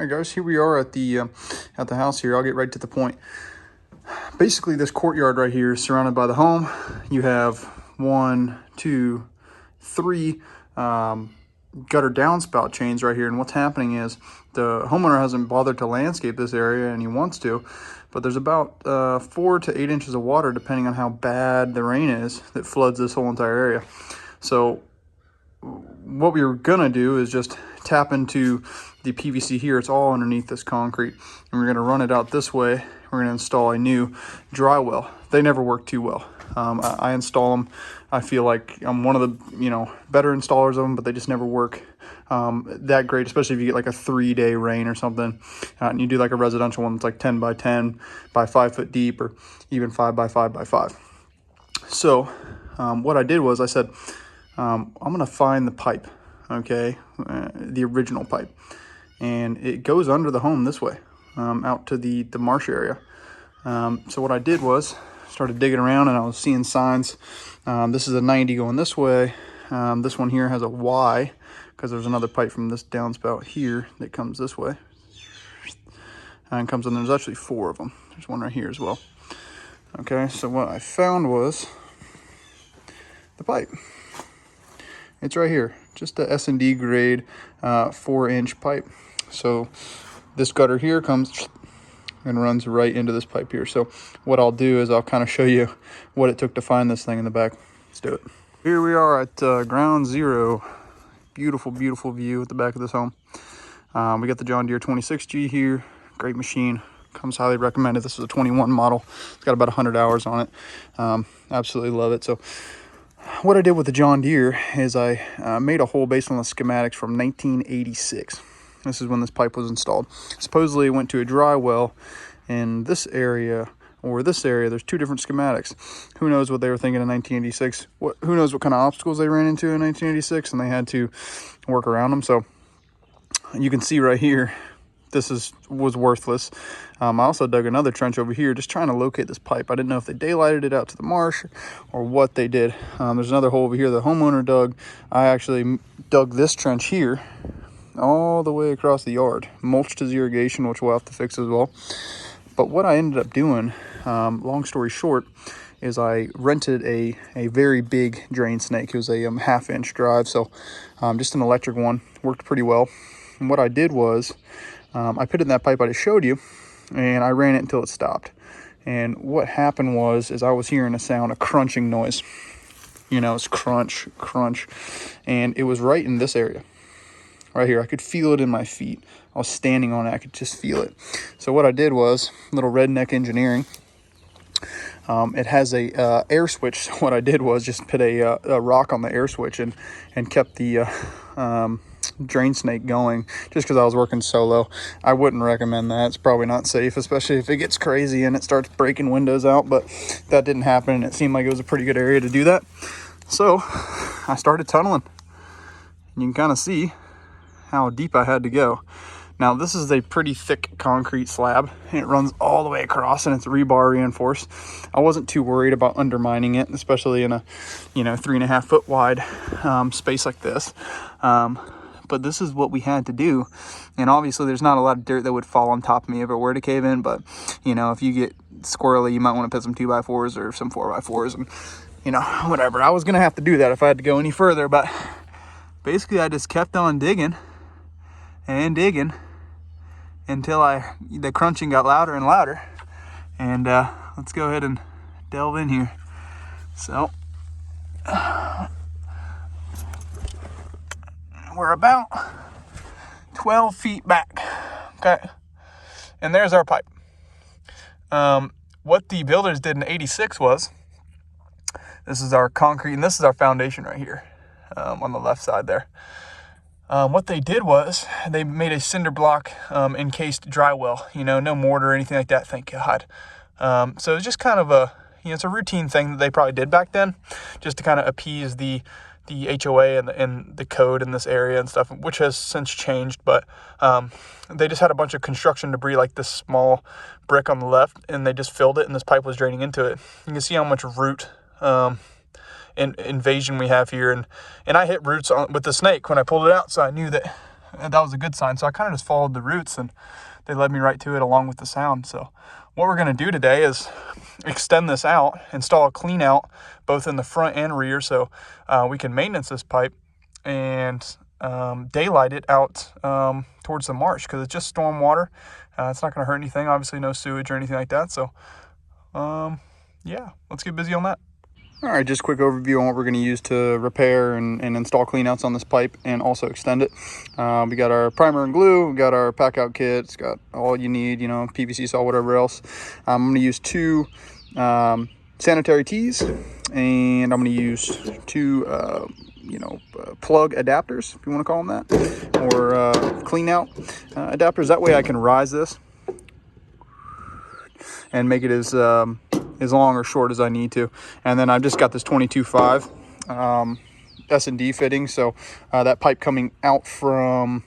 Alright guys, here we are at the house here. I'll get right to the point. Basically, this courtyard right here is surrounded by the home. You have 1, 2, 3 gutter downspout chains right here, and what's happening is the homeowner hasn't bothered to landscape this area, and he wants to, but there's about 4 to 8 inches of water, depending on how bad the rain is, that floods this whole entire area. So what we were gonna do is just tap into the PVC here. It's all underneath this concrete, and we're gonna run it out this way. We're gonna install a new dry well. They never work too well. I install them. I feel like I'm one of the better installers of them, but they just never work that great, especially if you get like a 3-day rain or something, and you do like a residential one that's like 10 by 10 by 5 foot deep, or even 5 by 5 by 5. So what I did was I said, I'm gonna find the pipe, okay, the original pipe, and it goes under the home this way, out to the marsh area. So what I did was started digging around, and I was seeing signs. This is a 90 going this way. This one here has a Y because there's another pipe from this downspout here that comes this way and comes in. There's actually 4 of them. There's one right here as well. Okay, so what I found was the pipe. It's right here, just a S&D grade 4-inch pipe. So this gutter here comes and runs right into this pipe here. So what I'll do is I'll kind of show you what it took to find this thing in the back. Let's do it. Here we are at ground zero. Beautiful, beautiful view at the back of this home. We got the John Deere 26G here. Great machine. Comes highly recommended. This is a 21 model. It's got about 100 hours on it. Absolutely love it. So what I did with the John Deere is I made a hole based on the schematics from 1986. This is when this pipe was installed. Supposedly it went to a dry well in this area, or this area. There's 2 different schematics. Who knows what they were thinking in 1986? Who knows what kind of obstacles they ran into in 1986, and they had to work around them. So you can see right here, this was worthless. I also dug another trench over here, just trying to locate this pipe. I didn't know if they daylighted it out to the marsh or what they did. There's another hole over here the homeowner dug. I actually dug this trench here all the way across the yard, mulched his irrigation, which we'll have to fix as well. But what I ended up doing, long story short, is I rented a very big drain snake. It was a 1/2-inch drive, so just an electric one. Worked pretty well. And what I did was I put it in that pipe I just showed you, and I ran it until it stopped. And what happened was I was hearing a crunching noise. It's crunch, crunch, and it was right in this area. Right here, I could feel it in my feet. I was standing on it, I could just feel it. So what I did was, little redneck engineering. It has a air switch. So what I did was just put a rock on the air switch and kept the drain snake going, just because I was working solo. I wouldn't recommend that. It's probably not safe, especially if it gets crazy and it starts breaking windows out, but that didn't happen, and it seemed like it was a pretty good area to do that. So I started tunneling. You can kind of see how deep I had to go. Now this is a pretty thick concrete slab, and it runs all the way across, and it's rebar reinforced. I wasn't too worried about undermining it, especially in a 3.5 foot wide space like this. But this is what we had to do, and obviously there's not a lot of dirt that would fall on top of me if it were to cave in, but if you get squirrely, you might want to put some 2x4s or some 4x4s, and whatever. I was gonna have to do that if I had to go any further, but basically I just kept on digging and digging until the crunching got louder and louder. And let's go ahead and delve in here. So we're about 12 feet back, okay, and there's our pipe. What the builders did in 86 was, this is our concrete, and this is our foundation right here, on the left side there. What they did was they made a cinder block encased dry well, no mortar or anything like that, thank God. So it's just kind of it's a routine thing that they probably did back then, just to kind of appease the HOA and the code in this area and stuff, which has since changed. But they just had a bunch of construction debris, like this small brick on the left, and they just filled it, and this pipe was draining into it. You can see how much root invasion we have here, and I hit roots with the snake when I pulled it out, so I knew that that was a good sign. So I kind of just followed the roots and they led me right to it along with the sound. So what we're going to do today is extend this out, install a clean out both in the front and rear, so we can maintenance this pipe and daylight it out towards the marsh, because it's just storm water. It's not going to hurt anything, obviously no sewage or anything like that. So yeah, let's get busy on that. All right, just a quick overview on what we're going to use to repair and install cleanouts on this pipe and also extend it. We got our primer and glue, we got our pack out kit, it's got all you need, you know, PVC saw, whatever else. I'm going to use 2 sanitary tees, and I'm going to use 2 plug adapters, if you want to call them that, or clean out adapters. That way I can rise this and make it as long or short as I need to. And then I've just got this 22.5 S&D fitting, so that pipe coming out from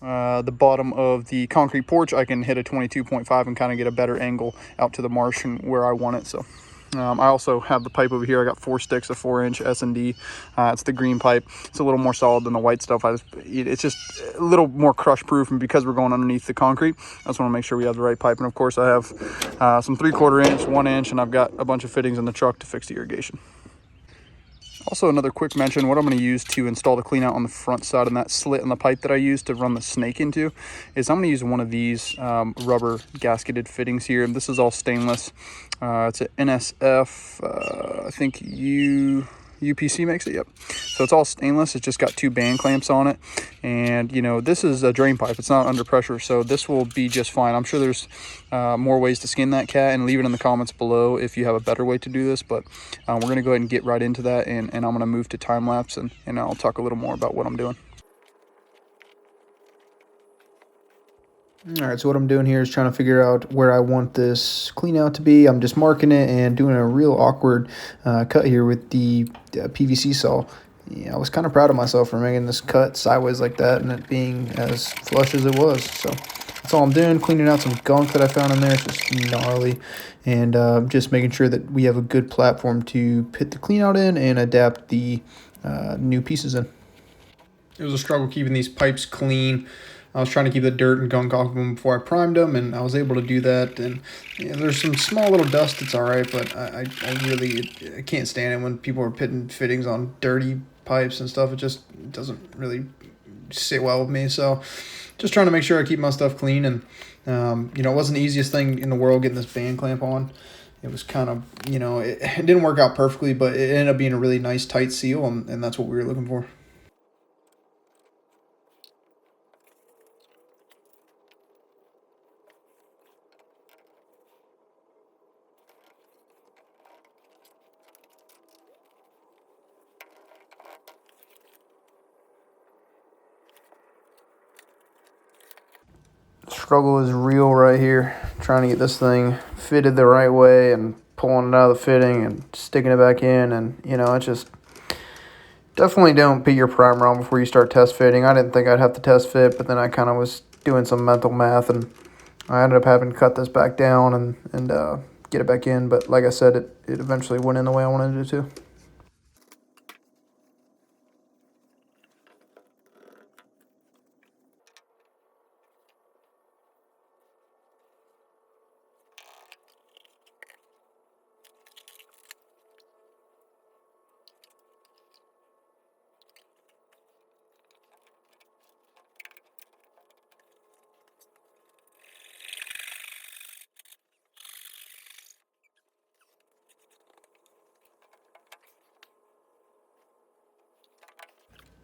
the bottom of the concrete porch, I can hit a 22.5 and kind of get a better angle out to the marsh and where I want it. So I also have the pipe over here. I got 4 sticks of 4-inch S&D. It's the green pipe. It's a little more solid than the white stuff. It's just a little more crush proof, and because we're going underneath the concrete, I just want to make sure we have the right pipe. And of course I have some 3/4 inch, 1 inch, and I've got a bunch of fittings in the truck to fix the irrigation. Also, another quick mention, what I'm going to use to install the clean out on the front side and that slit in the pipe that I use to run the snake into is I'm going to use one of these rubber gasketed fittings here. And this is all stainless. It's an NSF, I think UPC makes it, yep. So it's all stainless. It's just got 2 band clamps on it. And, you know, this is a drain pipe. It's not under pressure, so this will be just fine. I'm sure there's more ways to skin that cat, and leave it in the comments below if you have a better way to do this. But we're going to go ahead and get right into that, and I'm going to move to time lapse, and I'll talk a little more about what I'm doing. All right, so what I'm doing here is trying to figure out where I want this clean out to be. I'm just marking it and doing a real awkward cut here with the PVC saw. Yeah, I was kind of proud of myself for making this cut sideways like that and it being as flush as it was. So that's all I'm doing, cleaning out some gunk that I found in there. It's just gnarly, and just making sure that we have a good platform to put the clean out in and adapt the new pieces in. It was a struggle keeping these pipes clean. I was trying to keep the dirt and gunk off of them before I primed them, and I was able to do that. And there's some small little dust that's all right, but I can't stand it when people are putting fittings on dirty pipes and stuff. It just doesn't really sit well with me. So just trying to make sure I keep my stuff clean. And, it wasn't the easiest thing in the world getting this band clamp on. It was kind of, it didn't work out perfectly, but it ended up being a really nice tight seal, and that's what we were looking for. Struggle is real right here, trying to get this thing fitted the right way and pulling it out of the fitting and sticking it back in. And it's just definitely don't put your primer on before you start test fitting. I didn't think I'd have to test fit, but then I kind of was doing some mental math, and I ended up having to cut this back down and get it back in. But like I said, it eventually went in the way I wanted it to.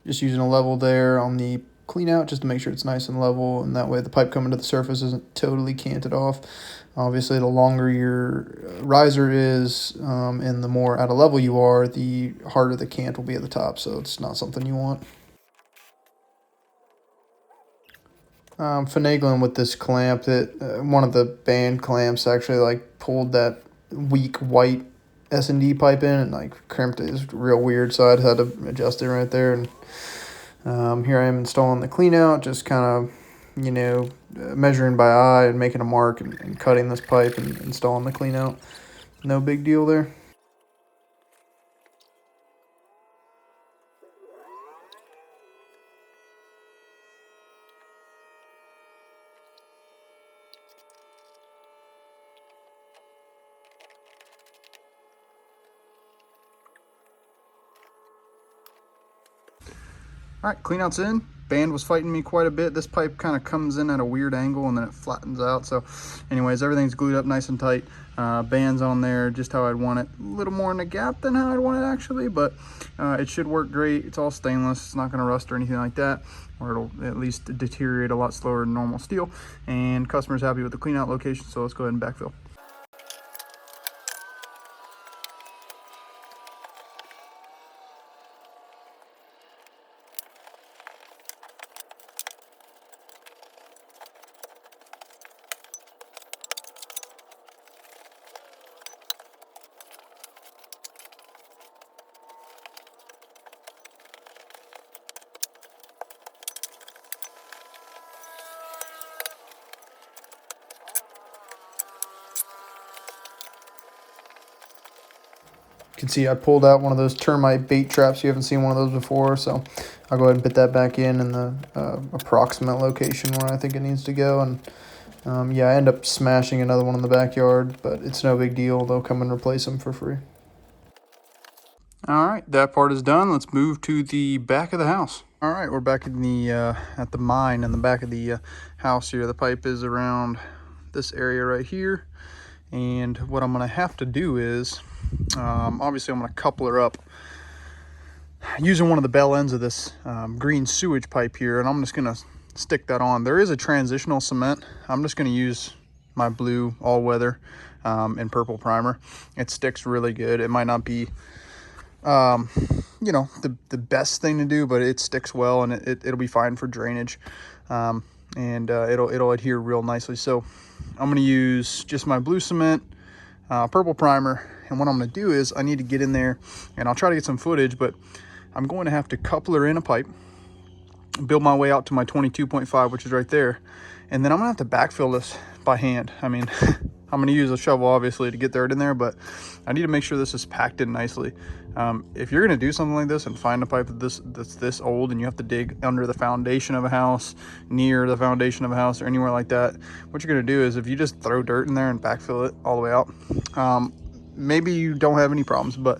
Just using a level there on the clean out just to make sure it's nice and level, and that way the pipe coming to the surface isn't totally canted off. Obviously, the longer your riser is and the more at a level you are, the harder the cant will be at the top, so it's not something you want. Finagling with this clamp that one of the band clamps actually pulled that weak white S&D pipe in and crimped it. It's real weird, so I had to adjust it right there. And here I am installing the clean out, just kind of measuring by eye and making a mark and cutting this pipe and installing the clean out. No big deal there. All right, clean out's in. Band was fighting me quite a bit. This pipe kind of comes in at a weird angle and then it flattens out. So anyways, everything's glued up nice and tight. Band's on there just how I'd want it. A little more in the gap than how I'd want it actually, but it should work great. It's all stainless. It's not going to rust or anything like that, or it'll at least deteriorate a lot slower than normal steel. And customer's happy with the clean out location, so let's go ahead and backfill. You can see I pulled out one of those termite bait traps. You haven't seen one of those before, so I'll go ahead and put that back in the approximate location where I think it needs to go. And yeah, I end up smashing another one in the backyard, but it's no big deal. They'll come and replace them for free. All right, that part is done. Let's move to the back of the house. All right, we're back in the at the mine in the back of the house here. The pipe is around this area right here, and what I'm gonna have to do is obviously I'm gonna couple her up using one of the bell ends of this green sewage pipe here, and I'm just gonna stick that on. There is a transitional cement. I'm just gonna use my blue all-weather and purple primer. It sticks really good. It might not be you know, the best thing to do, but it sticks well, and it'll be fine for drainage, and it'll adhere real nicely. So I'm going to use just my blue cement, purple primer, and what I'm going to do is I need to get in there, and I'll try to get some footage, but I'm going to have to couple her in a pipe, build my way out to my 22.5, which is right there, and then I'm going to have to backfill this by hand. I mean, I'm going to use a shovel obviously to get dirt in there, but I need to make sure this is packed in nicely. If you're going to do something like this and find a pipe that's this old and you have to dig under the foundation of a house, near the foundation of a house, or anywhere like that, what you're going to do is if you just throw dirt in there and backfill it all the way out, maybe you don't have any problems, but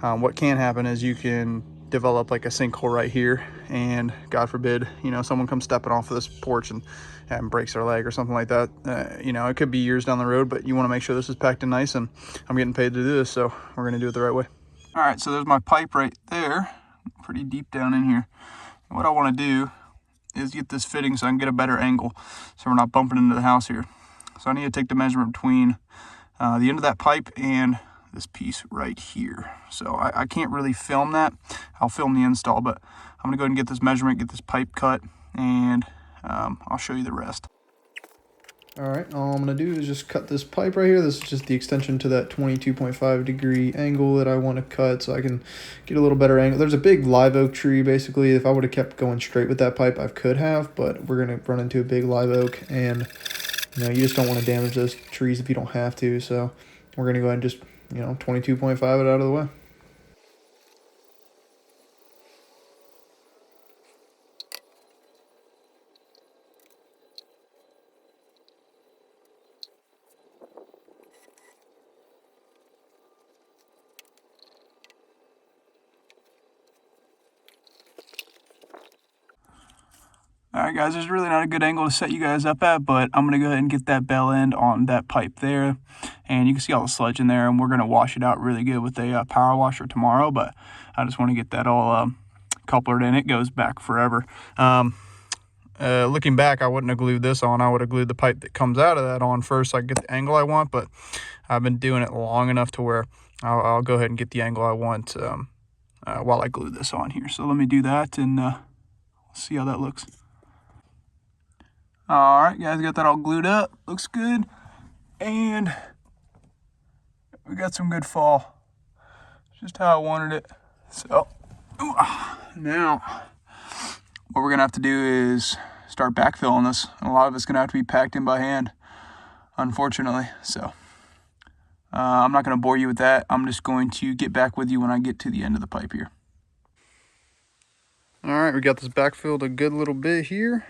what can happen is you can develop like a sinkhole right here, and God forbid, you know, someone comes stepping off of this porch and breaks their leg or something like that. You know, it could be years down the road, but you want to make sure this is packed in nice, and I'm getting paid to do this, so we're going to do it the right way. All right, so there's my pipe right there, pretty deep down in here. And what I want to do is get this fitting so I can get a better angle so we're not bumping into the house here. So I need to take the measurement between the end of that pipe and this piece right here. So I can't really film that. I'll film the install, but I'm gonna go ahead and get this measurement, get this pipe cut, and I'll show you the rest. All right, all I'm gonna do is just cut this pipe right here. This is just the extension to that 22.5 degree angle that I want to cut so I can get a little better angle. There's a big live oak tree basically. If I would have kept going straight with that pipe, I could have, but we're gonna run into a big live oak, and you know, you just don't want to damage those trees if you don't have to. So we're gonna go ahead and just, you know, 22.5 it out of the way. All right, guys, there's really not a good angle to set you guys up at, but I'm going to go ahead and get that bell end on that pipe there. And you can see all the sludge in there, and we're going to wash it out really good with a power washer tomorrow, but I just want to get that all couplered in. It goes back forever. Looking back, I wouldn't have glued this on. I would have glued the pipe that comes out of that on first so I can get the angle I want, but I've been doing it long enough to where I'll go ahead and get the angle I want while I glue this on here. So let me do that, and see how that looks. All right, guys, got that all glued up. Looks good. And we got some good fall. Just how I wanted it. So now what we're gonna have to do is start backfilling this. And a lot of it's gonna have to be packed in by hand, unfortunately. So I'm not gonna bore you with that. I'm just going to get back with you when I get to the end of the pipe here. All right, we got this backfilled a good little bit here.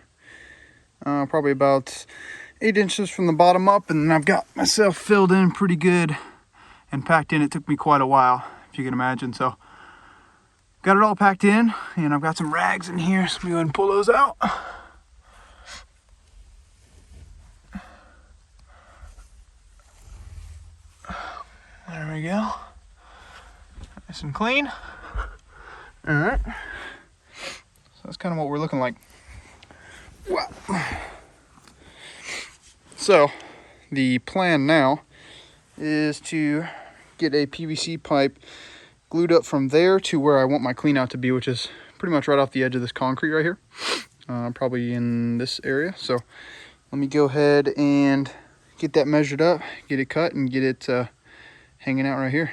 Probably about 8 inches from the bottom up, and I've got myself filled in pretty good and packed in. It took me quite a while, if you can imagine. So got it all packed in, and I've got some rags in here, so let me go ahead and pull those out. There we go. Nice and clean. All right. So that's kind of what we're looking like. Wow. So the plan now is to get a PVC pipe glued up from there to where I want my clean out to be, which is pretty much right off the edge of this concrete right here, probably in this area. So let me go ahead and get that measured up, get it cut, and get it hanging out right here.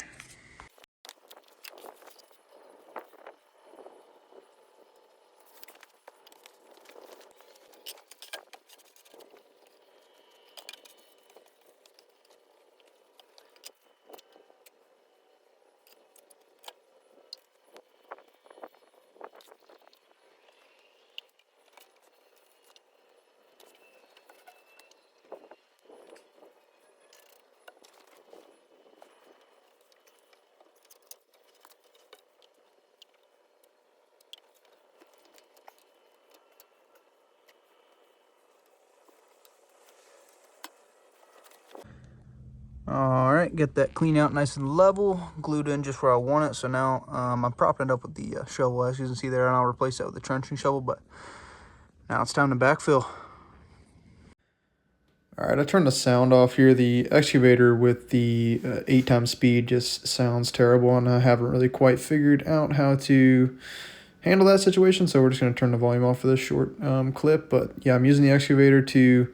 All right, get that clean out nice and level, glued in just where I want it. So now I'm propping it up with the shovel, as you can see there, and I'll replace that with a trenching shovel. But now it's time to backfill. All right, I turned the sound off here. The excavator with the 8x speed just sounds terrible, and I haven't really quite figured out how to handle that situation. So we're just going to turn the volume off for this short clip. But yeah, I'm using the excavator to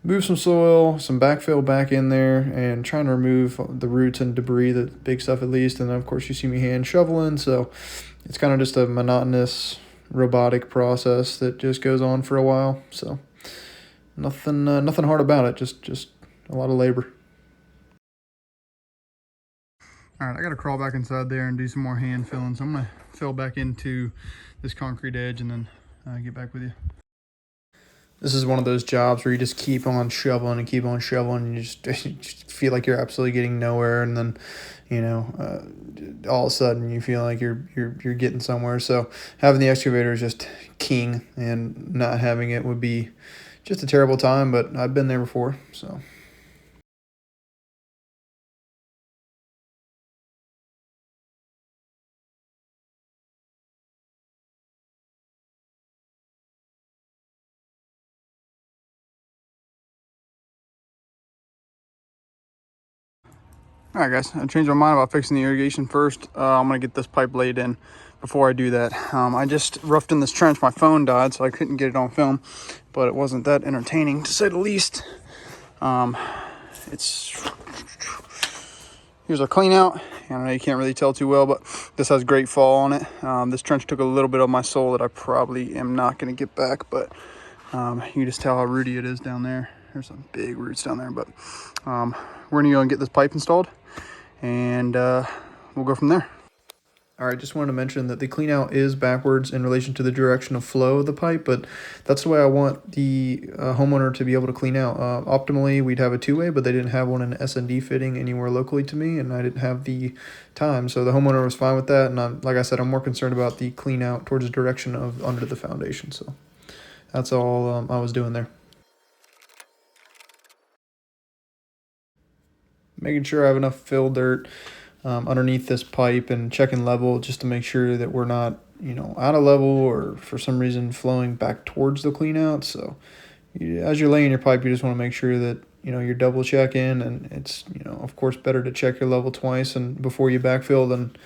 move some soil, some backfill back in there, and trying to remove the roots and debris, the big stuff at least. And then of course you see me hand shoveling, so it's kind of just a monotonous robotic process that just goes on for a while. So nothing hard about it, just a lot of labor. All right, I got to crawl back inside there and do some more hand filling. So I'm gonna fill back into this concrete edge and then get back with you. This is one of those jobs where you just keep on shoveling and keep on shoveling, and you just feel like you're absolutely getting nowhere, and then, you know, all of a sudden you feel like you're getting somewhere. So having the excavator is just king, and not having it would be just a terrible time. But I've been there before, so. All right, guys, I changed my mind about fixing the irrigation first. I'm gonna get this pipe laid in. Before I do that, I just roughed in this trench. My phone died, so I couldn't get it on film, but it wasn't that entertaining, to say the least. Here's our clean out. I know you can't really tell too well, but this has great fall on it. This trench took a little bit of my soul that I probably am not gonna get back, but you can just tell how rooty it is down there. There's some big roots down there, but we're gonna go and get this pipe installed, and we'll go from there. All right, just wanted to mention that the clean out is backwards in relation to the direction of flow of the pipe, but that's the way I want the homeowner to be able to clean out. Optimally, we'd have a two-way, but they didn't have one in S&D fitting anywhere locally to me, and I didn't have the time. So the homeowner was fine with that, and like I said, I'm more concerned about the clean out towards the direction of under the foundation. So that's all I was doing there. Making sure I have enough fill dirt underneath this pipe and checking level just to make sure that we're not, you know, out of level or for some reason flowing back towards the clean out. So as you're laying your pipe, you just want to make sure that, you know, you're double checking, and it's, you know, of course better to check your level twice and before you backfill than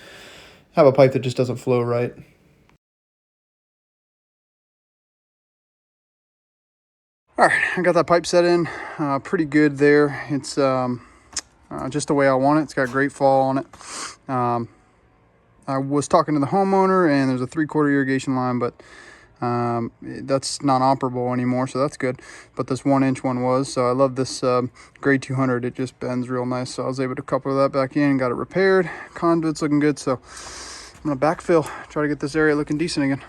have a pipe that just doesn't flow right. All right, I got that pipe set in pretty good there. It's just the way I want it. It's got great fall on it. I was talking to the homeowner, and there's a 3/4 irrigation line, but that's not operable anymore, so that's good. But this 1-inch one was, so I love this grade 200. It just bends real nice, so I was able to couple that back in and got it repaired. Conduit's looking good, so I'm gonna backfill, try to get this area looking decent again.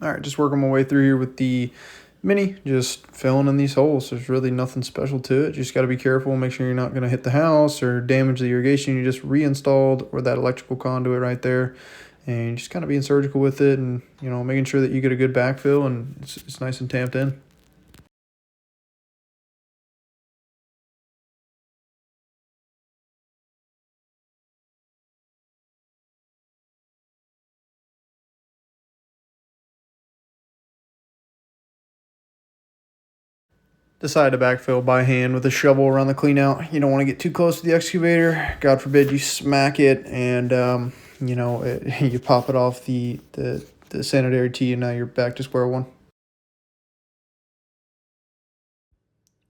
All right, just working my way through here with the Mini, just filling in these holes. There's really nothing special to it. You just got to be careful, make sure you're not going to hit the house or damage the irrigation you just reinstalled or that electrical conduit right there. and just kind of being surgical with it, and making sure that you get a good backfill and it's nice and tamped in. Decided to backfill by hand with a shovel around the clean out. You don't want to get too close to the excavator. God forbid you smack it and you pop it off the sanitary tee, and now you're back to square one.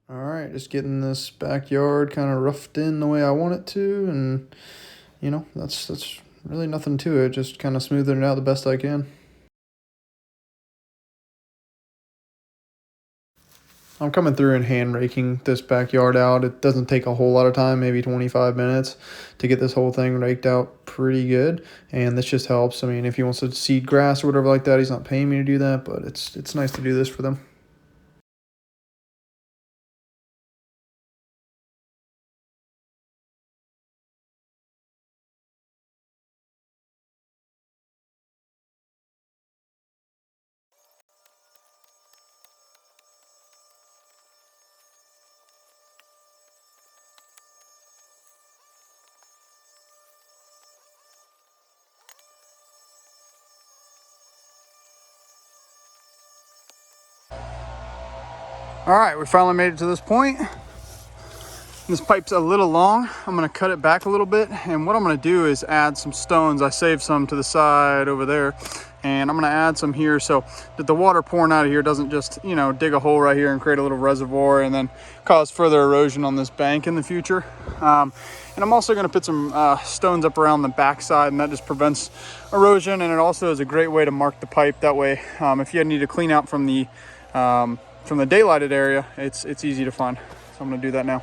All right, just getting this backyard kind of roughed in the way I want it to, and that's really nothing to it. Just kind of smoothing it out the best I can. I'm coming through and hand raking this backyard out. It doesn't take a whole lot of time, maybe 25 minutes to get this whole thing raked out pretty good. And this just helps. I mean, if he wants to seed grass or whatever like that, he's not paying me to do that, but it's nice to do this for them. All right, we finally made it to this point. This pipe's a little long. I'm gonna cut it back a little bit, and what I'm gonna do is add some stones. I saved some to the side over there, and I'm gonna add some here so that the water pouring out of here doesn't just, dig a hole right here and create a little reservoir and then cause further erosion on this bank in the future. And I'm also gonna put some stones up around the backside, and that just prevents erosion, and it also is a great way to mark the pipe. That way, if you need to clean out from the daylighted area, it's easy to find. So I'm gonna do that now.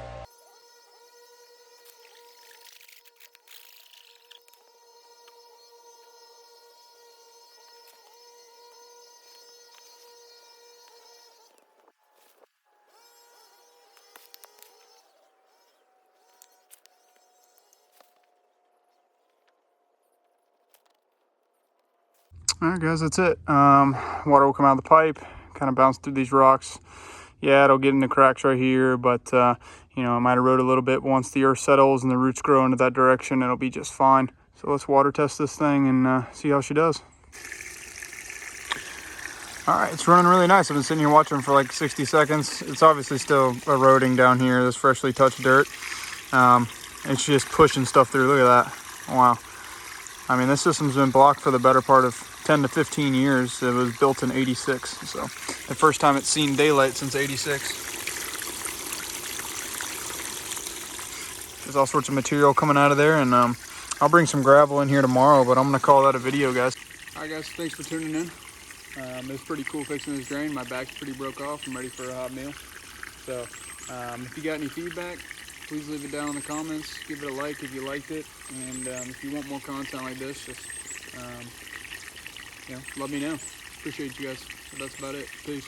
All right, guys, that's it. Water will come out of the pipe, kind of bounce through these rocks. Yeah, it'll get into cracks right here, but it might erode a little bit. Once the earth settles and the roots grow into that direction, it'll be just fine. So let's water test this thing and see how she does. All right, it's running really nice. I've been sitting here watching for like 60 seconds. It's obviously still eroding down here, this freshly touched dirt. It's just pushing stuff through. Look at that. Wow. I mean, this system's been blocked for the better part of 10 to 15 years. It was built in 86, so the first time it's seen daylight since 86. There's all sorts of material coming out of there, and I'll bring some gravel in here tomorrow, but I'm going to call that a video, guys. All right, guys, thanks for tuning in. It was pretty cool fixing this drain. My back's pretty broke off. I'm ready for a hot meal. So if you got any feedback, please leave it down in the comments. Give it a like if you liked it. And if you want more content like this, just let me know. Appreciate you guys. So that's about it. Peace.